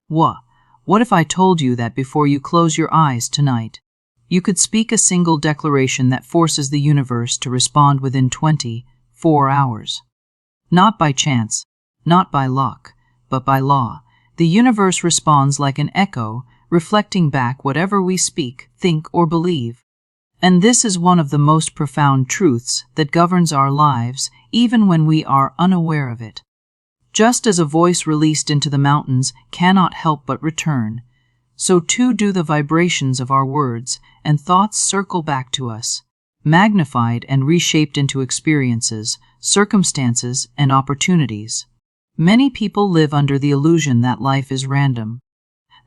What if I told you that before you close your eyes tonight, you could speak a single declaration that forces the universe to respond within 24 hours? Not by chance, not by luck, but by law. The universe responds like an echo, reflecting back whatever we speak, think, or believe. And this is one of the most profound truths that governs our lives, even when we are unaware of it. Just as a voice released into the mountains cannot help but return, so too do the vibrations of our words and thoughts circle back to us, magnified and reshaped into experiences, circumstances, and opportunities. Many people live under the illusion that life is random,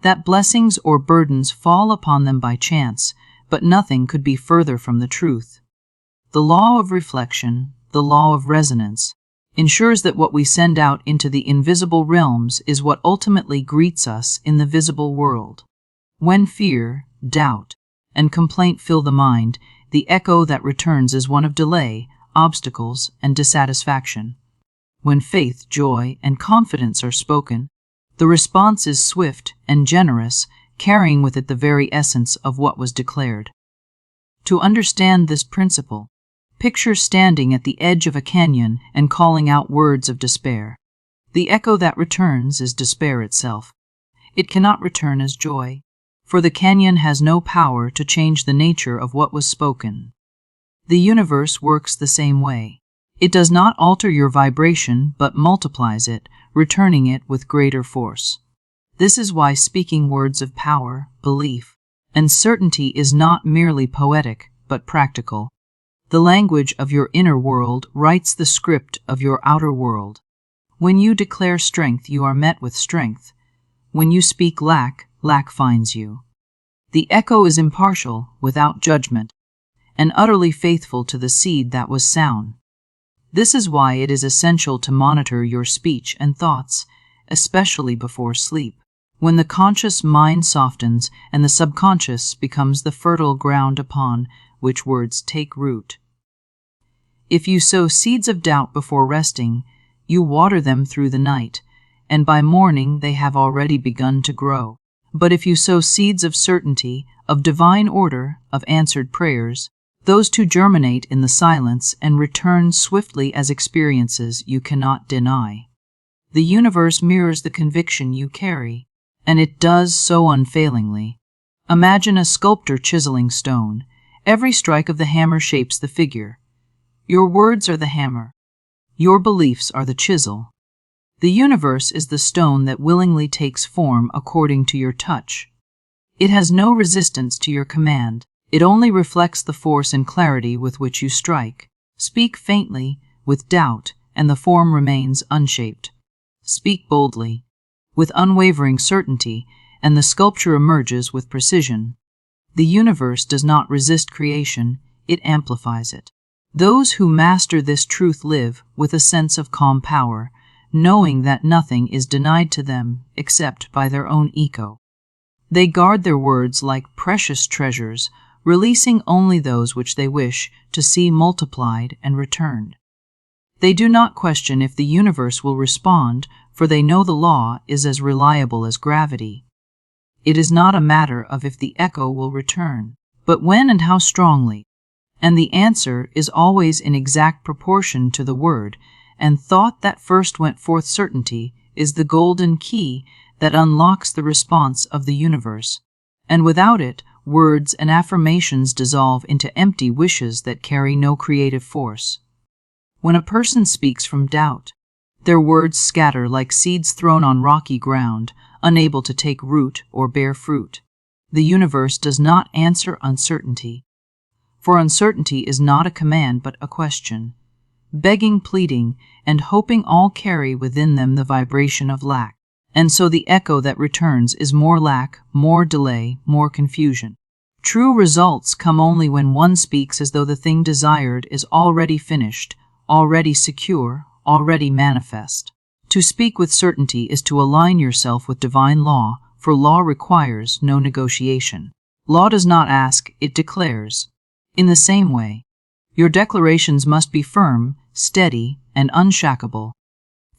that blessings or burdens fall upon them by chance, but nothing could be further from the truth. The law of reflection, the law of resonance, ensures that what we send out into the invisible realms is what ultimately greets us in the visible world. When fear, doubt, and complaint fill the mind, the echo that returns is one of delay, obstacles, and dissatisfaction. When faith, joy, and confidence are spoken, the response is swift and generous, carrying with it the very essence of what was declared. To understand this principle, picture standing at the edge of a canyon and calling out words of despair. The echo that returns is despair itself. It cannot return as joy, for the canyon has no power to change the nature of what was spoken. The universe works the same way. It does not alter your vibration, but multiplies it, returning it with greater force. This is why speaking words of power, belief, and certainty is not merely poetic, but practical. The language of your inner world writes the script of your outer world. When you declare strength, you are met with strength. When you speak lack, lack finds you. The echo is impartial, without judgment, and utterly faithful to the seed that was sown. This is why it is essential to monitor your speech and thoughts, especially before sleep, when the conscious mind softens and the subconscious becomes the fertile ground upon which words take root. If you sow seeds of doubt before resting, you water them through the night, and by morning they have already begun to grow. But if you sow seeds of certainty, of divine order, of answered prayers, those two germinate in the silence and return swiftly as experiences you cannot deny. The universe mirrors the conviction you carry, and it does so unfailingly. Imagine a sculptor chiseling stone. Every strike of the hammer shapes the figure. Your words are the hammer. Your beliefs are the chisel. The universe is the stone that willingly takes form according to your touch. It has no resistance to your command. It only reflects the force and clarity with which you strike. Speak faintly, with doubt, and the form remains unshaped. Speak boldly, with unwavering certainty, and the sculpture emerges with precision. The universe does not resist creation, it amplifies it. Those who master this truth live with a sense of calm power, knowing that nothing is denied to them except by their own echo. They guard their words like precious treasures, releasing only those which they wish to see multiplied and returned. They do not question if the universe will respond, for they know the law is as reliable as gravity. It is not a matter of if the echo will return, but when and how strongly. And the answer is always in exact proportion to the word and thought that first went forth. Certainty is the golden key that unlocks the response of the universe, and without it, words and affirmations dissolve into empty wishes that carry no creative force. When a person speaks from doubt, their words scatter like seeds thrown on rocky ground, unable to take root or bear fruit. The universe does not answer uncertainty, for uncertainty is not a command but a question. Begging, pleading, and hoping all carry within them the vibration of lack. And so the echo that returns is more lack, more delay, more confusion. True results come only when one speaks as though the thing desired is already finished, already secure, already manifest. To speak with certainty is to align yourself with divine law, for law requires no negotiation. Law does not ask, it declares. In the same way, your declarations must be firm, steady, and unshackable.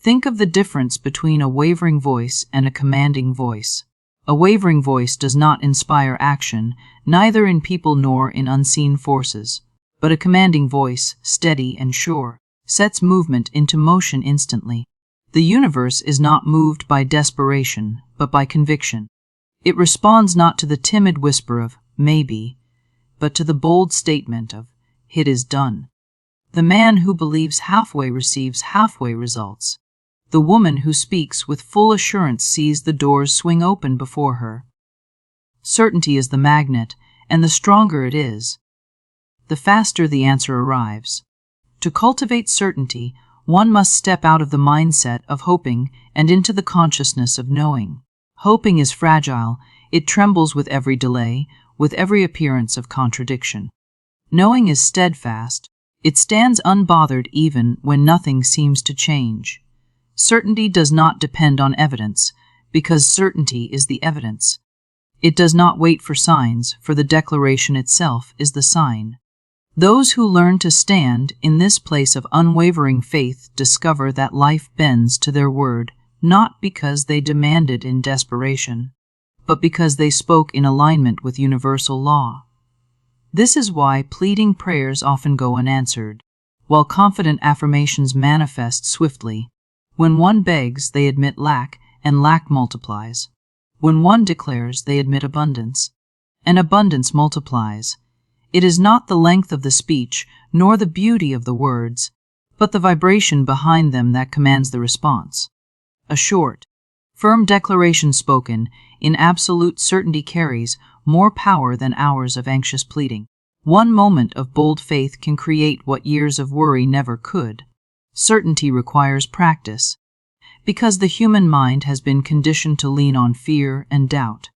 Think of the difference between a wavering voice and a commanding voice. A wavering voice does not inspire action, neither in people nor in unseen forces. But a commanding voice, steady and sure, sets movement into motion instantly. The universe is not moved by desperation, but by conviction. It responds not to the timid whisper of, maybe, but to the bold statement of, it is done. The man who believes halfway receives halfway results. The woman who speaks with full assurance sees the doors swing open before her. Certainty is the magnet, and the stronger it is, the faster the answer arrives. To cultivate certainty, one must step out of the mindset of hoping and into the consciousness of knowing. Hoping is fragile, it trembles with every delay, with every appearance of contradiction. Knowing is steadfast, it stands unbothered even when nothing seems to change. Certainty does not depend on evidence, because certainty is the evidence. It does not wait for signs, for the declaration itself is the sign. Those who learn to stand in this place of unwavering faith discover that life bends to their word, not because they demanded in desperation, but because they spoke in alignment with universal law. This is why pleading prayers often go unanswered, while confident affirmations manifest swiftly. When one begs, they admit lack, and lack multiplies. When one declares, they admit abundance, and abundance multiplies. It is not the length of the speech, nor the beauty of the words, but the vibration behind them that commands the response. A short, firm declaration spoken in absolute certainty carries more power than hours of anxious pleading. One moment of bold faith can create what years of worry never could. Certainty requires practice, because the human mind has been conditioned to lean on fear and doubt.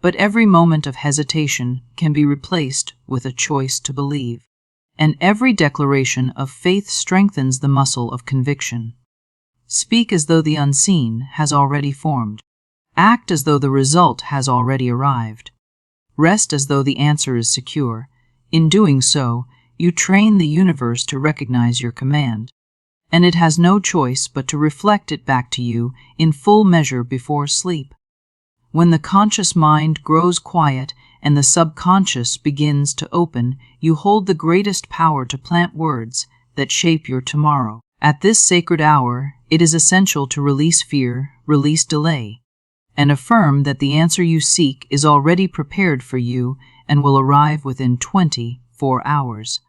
But every moment of hesitation can be replaced with a choice to believe, and every declaration of faith strengthens the muscle of conviction. Speak as though the unseen has already formed. Act as though the result has already arrived. Rest as though the answer is secure. In doing so, you train the universe to recognize your command, and it has no choice but to reflect it back to you in full measure before sleep. When the conscious mind grows quiet and the subconscious begins to open, you hold the greatest power to plant words that shape your tomorrow. At this sacred hour, it is essential to release fear, release delay, and affirm that the answer you seek is already prepared for you and will arrive within 24 hours.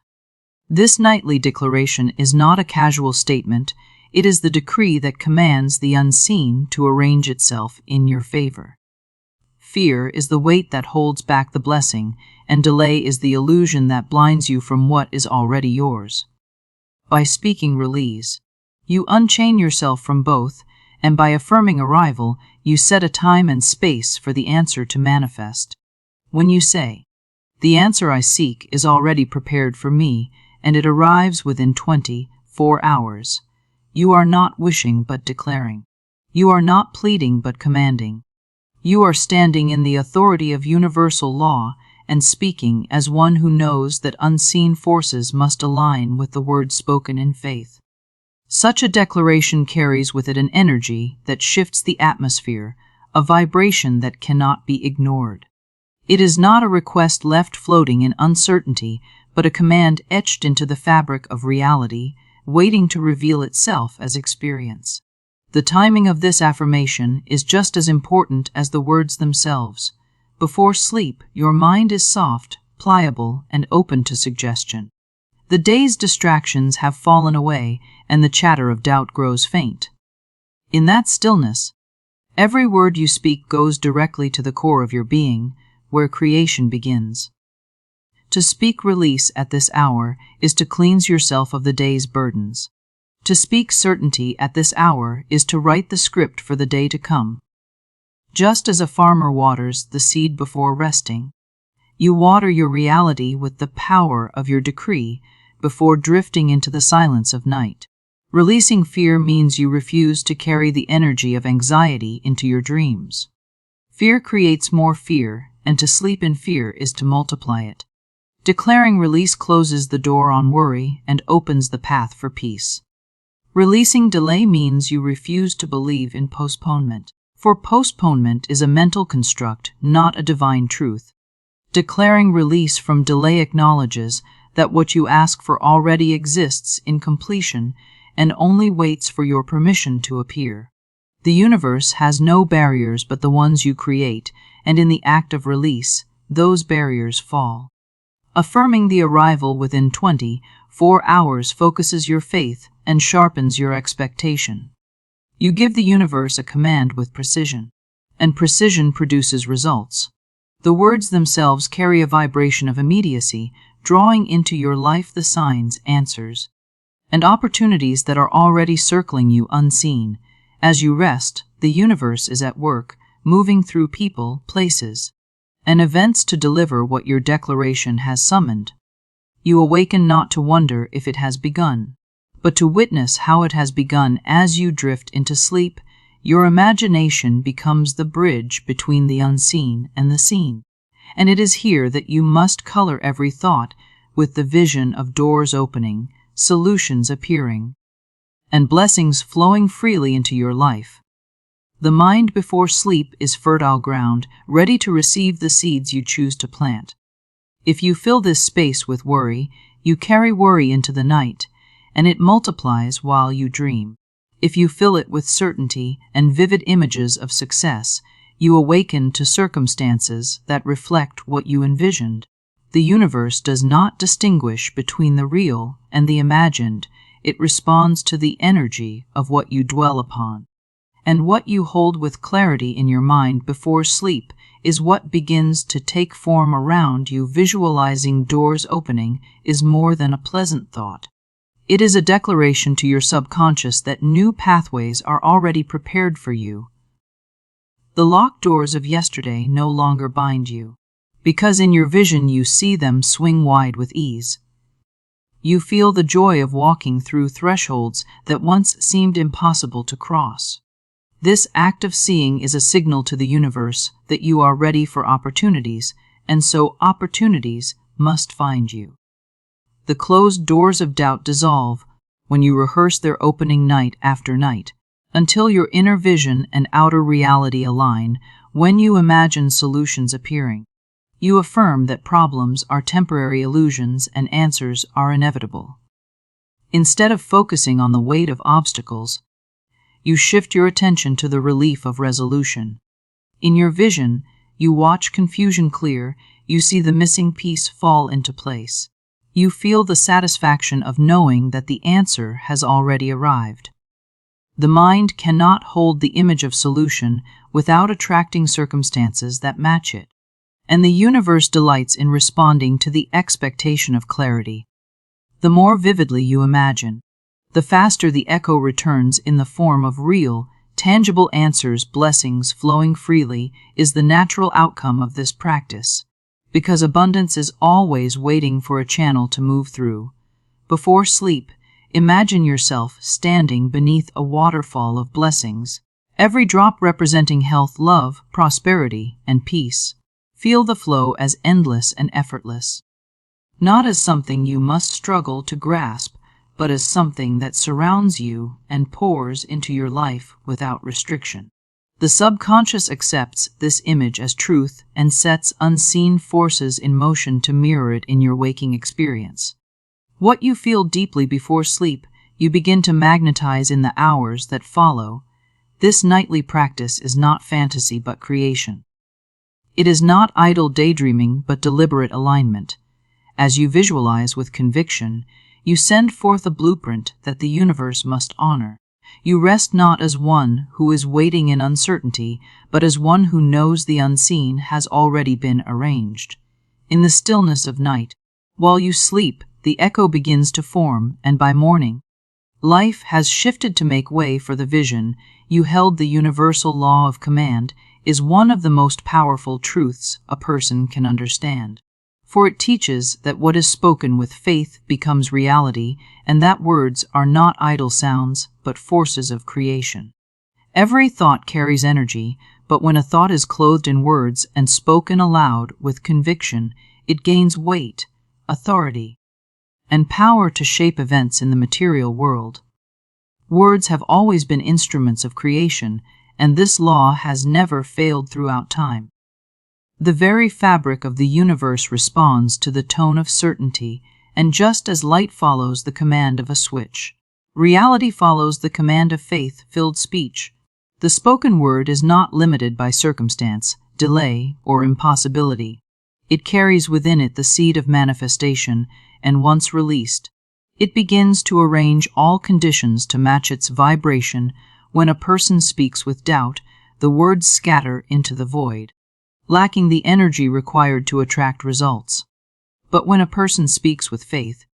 This nightly declaration is not a casual statement, it is the decree that commands the unseen to arrange itself in your favor. Fear is the weight that holds back the blessing, and delay is the illusion that blinds you from what is already yours. By speaking release, you unchain yourself from both, and by affirming arrival, you set a time and space for the answer to manifest. When you say, "The answer I seek is already prepared for me, and it arrives within 24 hours," you are not wishing but declaring. You are not pleading but commanding. You are standing in the authority of universal law and speaking as one who knows that unseen forces must align with the words spoken in faith. Such a declaration carries with it an energy that shifts the atmosphere, a vibration that cannot be ignored. It is not a request left floating in uncertainty, but a command etched into the fabric of reality, waiting to reveal itself as experience. The timing of this affirmation is just as important as the words themselves. Before sleep, your mind is soft, pliable, and open to suggestion. The day's distractions have fallen away, and the chatter of doubt grows faint. In that stillness, every word you speak goes directly to the core of your being, where creation begins. To speak release at this hour is to cleanse yourself of the day's burdens. To speak certainty at this hour is to write the script for the day to come. Just as a farmer waters the seed before resting, you water your reality with the power of your decree before drifting into the silence of night. Releasing fear means you refuse to carry the energy of anxiety into your dreams. Fear creates more fear, and to sleep in fear is to multiply it. Declaring release closes the door on worry and opens the path for peace. Releasing delay means you refuse to believe in postponement. For postponement is a mental construct, not a divine truth. Declaring release from delay acknowledges that what you ask for already exists in completion and only waits for your permission to appear. The universe has no barriers but the ones you create, and in the act of release, those barriers fall. Affirming the arrival within 24 hours focuses your faith and sharpens your expectation. You give the universe a command with precision, and precision produces results. The words themselves carry a vibration of immediacy, drawing into your life the signs, answers, and opportunities that are already circling you unseen. As you rest, the universe is at work, moving through people, places, and events to deliver what your declaration has summoned. You awaken not to wonder if it has begun, but to witness how it has begun. As you drift into sleep, your imagination becomes the bridge between the unseen and the seen, and it is here that you must color every thought with the vision of doors opening, solutions appearing, and blessings flowing freely into your life. The mind before sleep is fertile ground, ready to receive the seeds you choose to plant. If you fill this space with worry, you carry worry into the night, and it multiplies while you dream. If you fill it with certainty and vivid images of success, you awaken to circumstances that reflect what you envisioned. The universe does not distinguish between the real and the imagined. It responds to the energy of what you dwell upon. And what you hold with clarity in your mind before sleep is what begins to take form around you. Visualizing doors opening is more than a pleasant thought. It is a declaration to your subconscious that new pathways are already prepared for you. The locked doors of yesterday no longer bind you, because in your vision you see them swing wide with ease. You feel the joy of walking through thresholds that once seemed impossible to cross. This act of seeing is a signal to the universe that you are ready for opportunities, and so opportunities must find you. The closed doors of doubt dissolve when you rehearse their opening night after night, until your inner vision and outer reality align. When you imagine solutions appearing, you affirm that problems are temporary illusions and answers are inevitable. Instead of focusing on the weight of obstacles, you shift your attention to the relief of resolution. In your vision, you watch confusion clear, you see the missing piece fall into place. You feel the satisfaction of knowing that the answer has already arrived. The mind cannot hold the image of solution without attracting circumstances that match it, and the universe delights in responding to the expectation of clarity. The more vividly you imagine, the faster the echo returns in the form of real, tangible answers. Blessings flowing freely is the natural outcome of this practice, because abundance is always waiting for a channel to move through. Before sleep, imagine yourself standing beneath a waterfall of blessings, every drop representing health, love, prosperity, and peace. Feel the flow as endless and effortless, not as something you must struggle to grasp, but as something that surrounds you and pours into your life without restriction. The subconscious accepts this image as truth and sets unseen forces in motion to mirror it in your waking experience. What you feel deeply before sleep, you begin to magnetize in the hours that follow. This nightly practice is not fantasy but creation. It is not idle daydreaming but deliberate alignment. As you visualize with conviction, you send forth a blueprint that the universe must honor. You rest not as one who is waiting in uncertainty, but as one who knows the unseen has already been arranged. In the stillness of night, while you sleep, the echo begins to form, and by morning, life has shifted to make way for the vision you held. The universal law of command is one of the most powerful truths a person can understand, for it teaches that what is spoken with faith becomes reality, and that words are not idle sounds, but forces of creation. Every thought carries energy, but when a thought is clothed in words and spoken aloud with conviction, it gains weight, authority, and power to shape events in the material world. Words have always been instruments of creation, and this law has never failed throughout time. The very fabric of the universe responds to the tone of certainty, and just as light follows the command of a switch, reality follows the command of faith-filled speech. The spoken word is not limited by circumstance, delay, or impossibility. It carries within it the seed of manifestation, and once released, it begins to arrange all conditions to match its vibration. When a person speaks with doubt, the words scatter into the void, lacking the energy required to attract results. But when a person speaks with faith,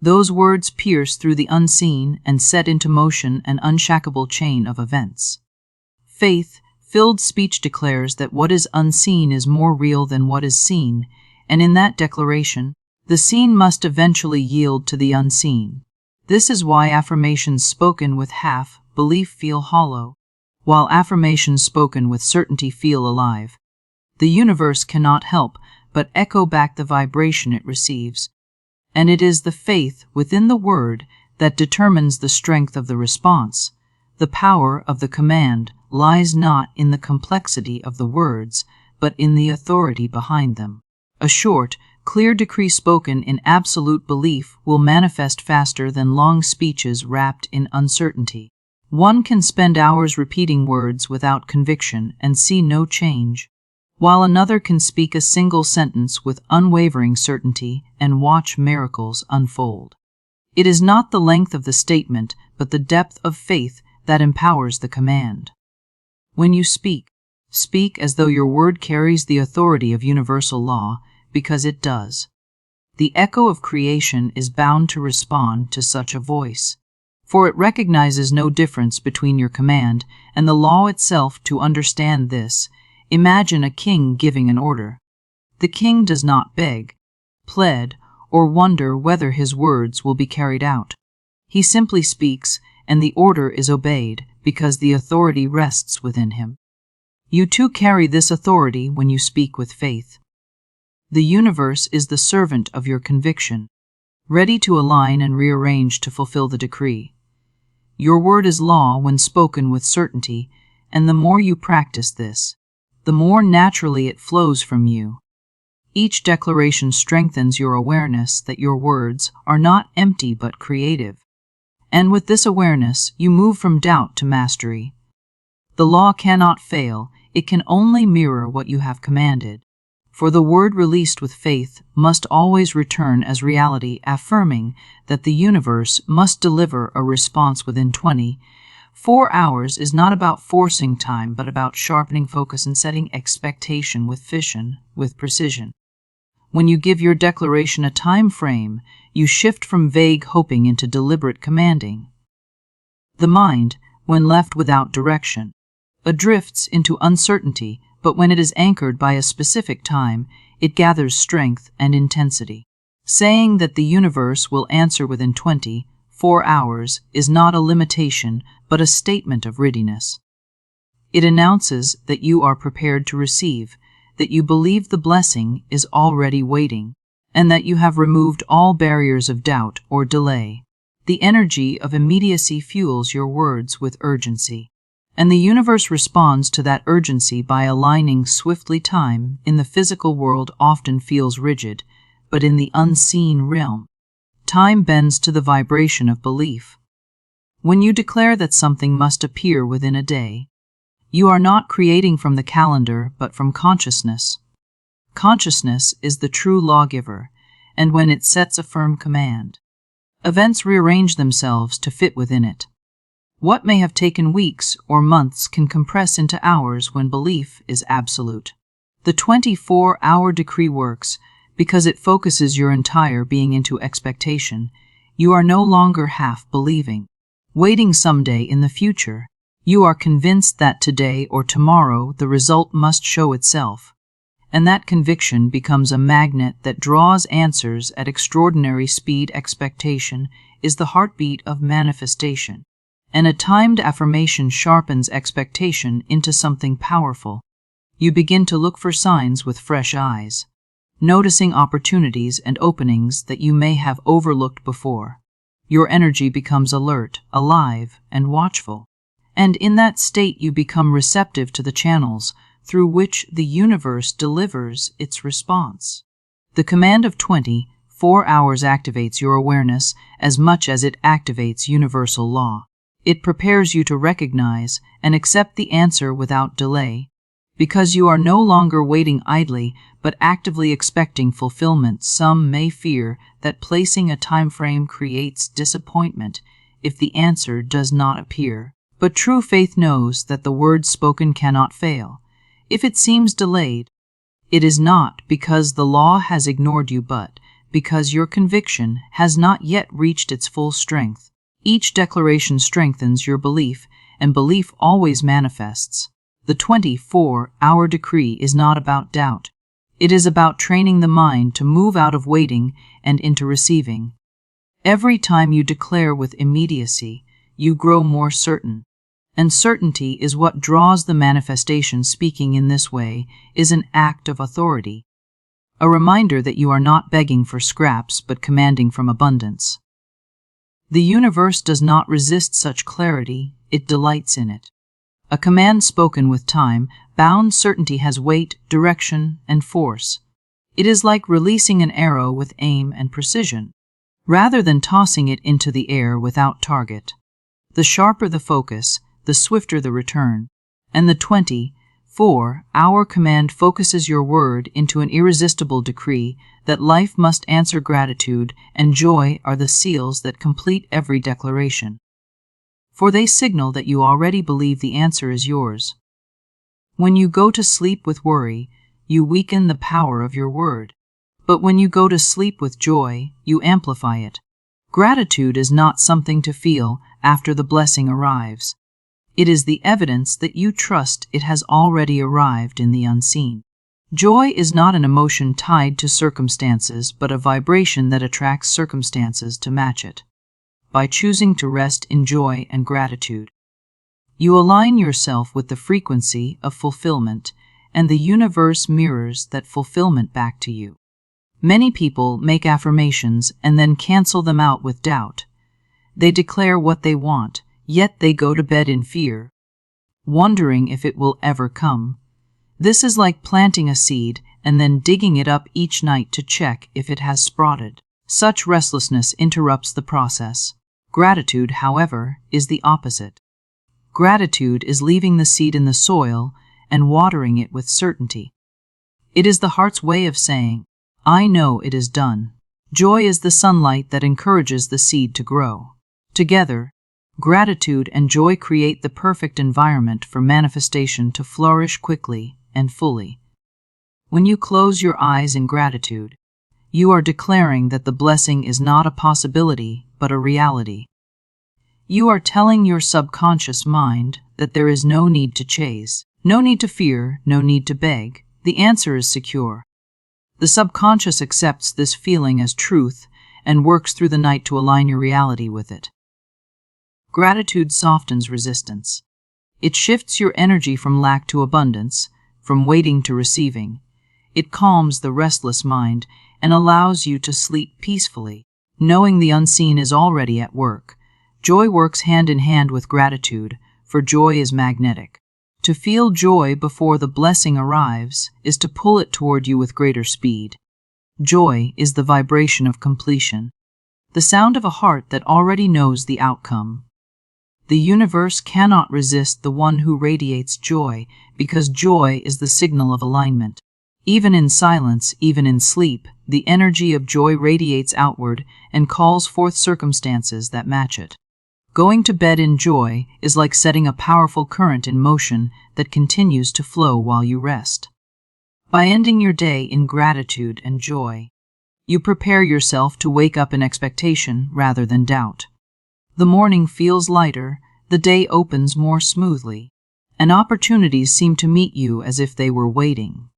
those words pierce through the unseen and set into motion an unshakable chain of events. Faith-filled speech declares that what is unseen is more real than what is seen, and in that declaration, the seen must eventually yield to the unseen. This is why affirmations spoken with half-belief feel hollow, while affirmations spoken with certainty feel alive. The universe cannot help but echo back the vibration it receives, and it is the faith within the word that determines the strength of the response. The power of the command lies not in the complexity of the words, but in the authority behind them. A short, clear decree spoken in absolute belief will manifest faster than long speeches wrapped in uncertainty. One can spend hours repeating words without conviction and see no change, while another can speak a single sentence with unwavering certainty and watch miracles unfold. It is not the length of the statement, but the depth of faith that empowers the command. When you speak, speak as though your word carries the authority of universal law, because it does. The echo of creation is bound to respond to such a voice, for it recognizes no difference between your command and the law itself. To understand this, imagine a king giving an order. The king does not beg, plead, or wonder whether his words will be carried out. He simply speaks, and the order is obeyed because the authority rests within him. You too carry this authority when you speak with faith. The universe is the servant of your conviction, ready to align and rearrange to fulfill the decree. Your word is law when spoken with certainty, and the more you practice this, the more naturally it flows from you. Each declaration strengthens your awareness that your words are not empty but creative. And with this awareness, you move from doubt to mastery. The law cannot fail, it can only mirror what you have commanded. For the word released with faith must always return as reality, affirming that the universe must deliver a response within 24 hours is not about forcing time, but about sharpening focus and setting expectation with precision. When you give your declaration a time frame, you shift from vague hoping into deliberate commanding. The mind, when left without direction, drifts into uncertainty, but when it is anchored by a specific time, it gathers strength and intensity. Saying that the universe will answer within 24 hours is not a limitation, but a statement of readiness. It announces that you are prepared to receive, that you believe the blessing is already waiting, and that you have removed all barriers of doubt or delay. The energy of immediacy fuels your words with urgency, and the universe responds to that urgency by aligning swiftly. Time in the physical world often feels rigid, but in the unseen realm, time bends to the vibration of belief. When you declare that something must appear within a day, you are not creating from the calendar but from consciousness. Consciousness is the true lawgiver, and when it sets a firm command, events rearrange themselves to fit within it. What may have taken weeks or months can compress into hours when belief is absolute. The 24-hour decree works because it focuses your entire being into expectation. You are no longer half believing, waiting someday in the future. You are convinced that today or tomorrow the result must show itself, and that conviction becomes a magnet that draws answers at extraordinary speed. Expectation is the heartbeat of manifestation, and a timed affirmation sharpens expectation into something powerful. You begin to look for signs with fresh eyes, noticing opportunities and openings that you may have overlooked before. Your energy becomes alert, alive, and watchful. And in that state you become receptive to the channels through which the universe delivers its response. The command of 24 hours activates your awareness as much as it activates universal law. It prepares you to recognize and accept the answer without delay, because you are no longer waiting idly but actively expecting fulfillment. Some may fear that placing a time frame creates disappointment if the answer does not appear. But true faith knows that the word spoken cannot fail. If it seems delayed, it is not because the law has ignored you, but because your conviction has not yet reached its full strength. Each declaration strengthens your belief, and belief always manifests. The 24-hour decree is not about doubt. It is about training the mind to move out of waiting and into receiving. Every time you declare with immediacy, you grow more certain. And certainty is what draws the manifestation. Speaking in this way is an act of authority, a reminder that you are not begging for scraps but commanding from abundance. The universe does not resist such clarity, it delights in it. A command spoken with time-bound certainty has weight, direction, and force. It is like releasing an arrow with aim and precision, rather than tossing it into the air without target. The sharper the focus, the swifter the return. And the 24-hour command focuses your word into an irresistible decree that life must answer. Gratitude and joy are the seals that complete every declaration, for they signal that you already believe the answer is yours. When you go to sleep with worry, you weaken the power of your word. But when you go to sleep with joy, you amplify it. Gratitude is not something to feel after the blessing arrives. It is the evidence that you trust it has already arrived in the unseen. Joy is not an emotion tied to circumstances, but a vibration that attracts circumstances to match it. By choosing to rest in joy and gratitude, you align yourself with the frequency of fulfillment, and the universe mirrors that fulfillment back to you. Many people make affirmations and then cancel them out with doubt. They declare what they want, yet they go to bed in fear, wondering if it will ever come. This is like planting a seed and then digging it up each night to check if it has sprouted. Such restlessness interrupts the process. Gratitude, however, is the opposite. Gratitude is leaving the seed in the soil and watering it with certainty. It is the heart's way of saying, "I know it is done." Joy is the sunlight that encourages the seed to grow. Together, gratitude and joy create the perfect environment for manifestation to flourish quickly and fully. When you close your eyes in gratitude, you are declaring that the blessing is not a possibility, but a reality. You are telling your subconscious mind that there is no need to chase, no need to fear, no need to beg. The answer is secure. The subconscious accepts this feeling as truth and works through the night to align your reality with it. Gratitude softens resistance. It shifts your energy from lack to abundance, from waiting to receiving. It calms the restless mind and allows you to sleep peacefully, knowing the unseen is already at work. Joy works hand in hand with gratitude, for joy is magnetic. To feel joy before the blessing arrives is to pull it toward you with greater speed. Joy is the vibration of completion, the sound of a heart that already knows the outcome. The universe cannot resist the one who radiates joy, because joy is the signal of alignment. Even in silence, even in sleep, the energy of joy radiates outward and calls forth circumstances that match it. Going to bed in joy is like setting a powerful current in motion that continues to flow while you rest. By ending your day in gratitude and joy, you prepare yourself to wake up in expectation rather than doubt. The morning feels lighter, the day opens more smoothly, and opportunities seem to meet you as if they were waiting.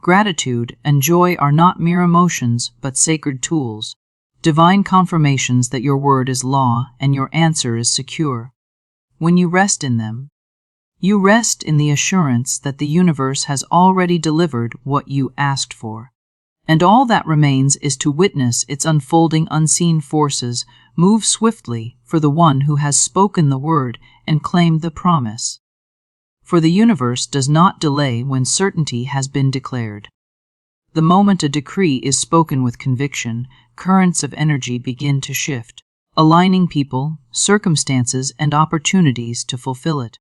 Gratitude and joy are not mere emotions, but sacred tools, divine confirmations that your word is law and your answer is secure. When you rest in them, you rest in the assurance that the universe has already delivered what you asked for, and all that remains is to witness its unfolding. Unseen forces Move swiftly for the one who has spoken the word and claimed the promise. For the universe does not delay when certainty has been declared. The moment a decree is spoken with conviction, currents of energy begin to shift, aligning people, circumstances, and opportunities to fulfill it.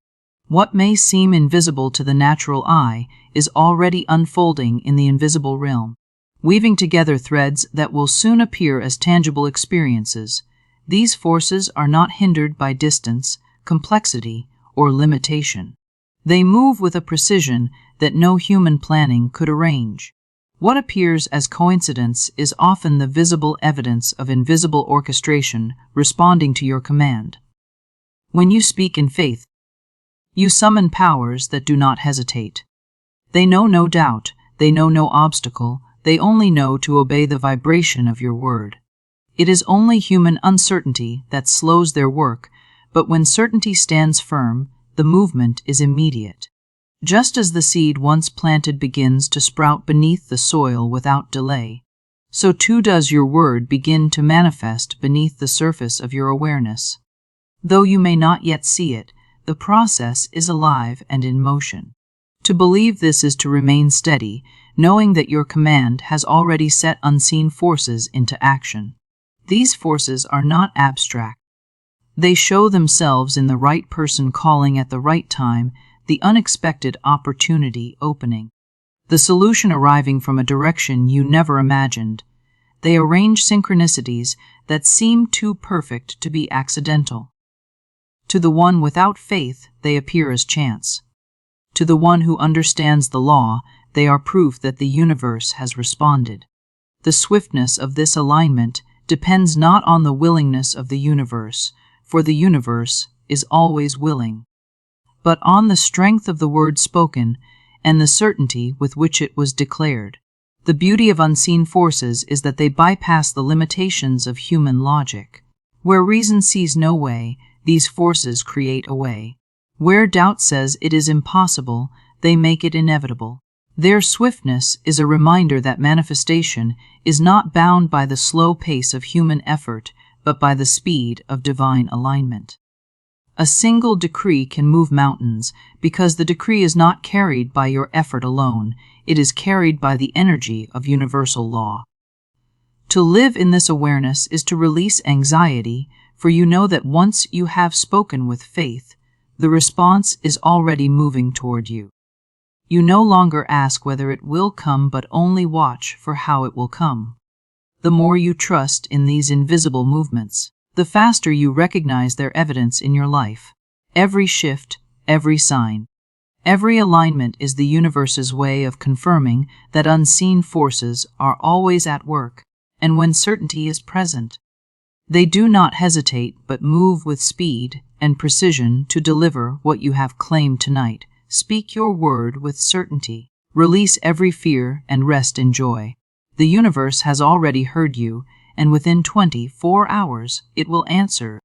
What may seem invisible to the natural eye is already unfolding in the invisible realm, weaving together threads that will soon appear as tangible experiences. These forces are not hindered by distance, complexity, or limitation. They move with a precision that no human planning could arrange. What appears as coincidence is often the visible evidence of invisible orchestration responding to your command. When you speak in faith, you summon powers that do not hesitate. They know no doubt, they know no obstacle, they only know to obey the vibration of your word. It is only human uncertainty that slows their work, but when certainty stands firm, the movement is immediate. Just as the seed once planted begins to sprout beneath the soil without delay, so too does your word begin to manifest beneath the surface of your awareness. Though you may not yet see it, the process is alive and in motion. To believe this is to remain steady, knowing that your command has already set unseen forces into action. These forces are not abstract. They show themselves in the right person calling at the right time, the unexpected opportunity opening, the solution arriving from a direction you never imagined. They arrange synchronicities that seem too perfect to be accidental. To the one without faith, they appear as chance. To the one who understands the law, they are proof that the universe has responded. The swiftness of this alignment depends not on the willingness of the universe, for the universe is always willing, but on the strength of the word spoken and the certainty with which it was declared. The beauty of unseen forces is that they bypass the limitations of human logic. Where reason sees no way, these forces create a way. Where doubt says it is impossible, they make it inevitable. Their swiftness is a reminder that manifestation is not bound by the slow pace of human effort, but by the speed of divine alignment. A single decree can move mountains because the decree is not carried by your effort alone, it is carried by the energy of universal law. To live in this awareness is to release anxiety, for you know that once you have spoken with faith, the response is already moving toward you. You no longer ask whether it will come, but only watch for how it will come. The more you trust in these invisible movements, the faster you recognize their evidence in your life. Every shift, every sign, every alignment is the universe's way of confirming that unseen forces are always at work, and when certainty is present, they do not hesitate but move with speed and precision to deliver what you have claimed tonight. Speak your word with certainty. Release every fear and rest in joy. The universe has already heard you, and within 24 hours it will answer.